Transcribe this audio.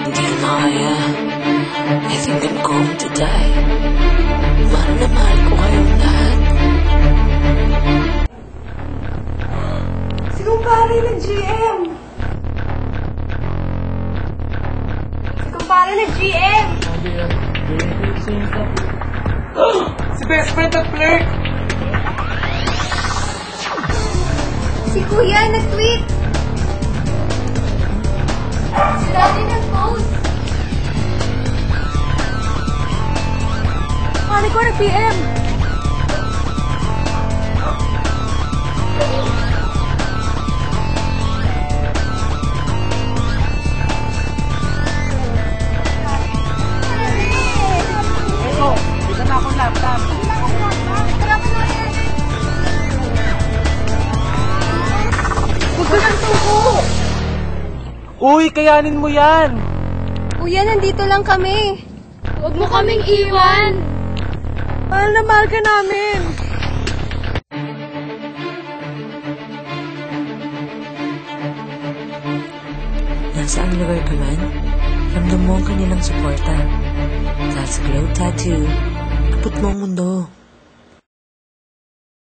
Hindi ko makaya. I think I'm going to die. Mahal na mahal ko kayong lahat. Si kumpare na GM! Si kumpare na GM! Si best friend at flirt! Si Kuya nag-tweet! Si Daddy nag-post! Pare ko nag-PM! Ito, isa na akong laptop. Huwag ka ng tuko! Uy, kayanin mo yan! Kuya, nandito lang kami. Huwag mo kaming iwan! Mahal na mahal ka namin. Nasaan lugar ka man, ramdam mo ang kanilang suporta. Dahil sa Glow Tattoo, abot mo ang mundo.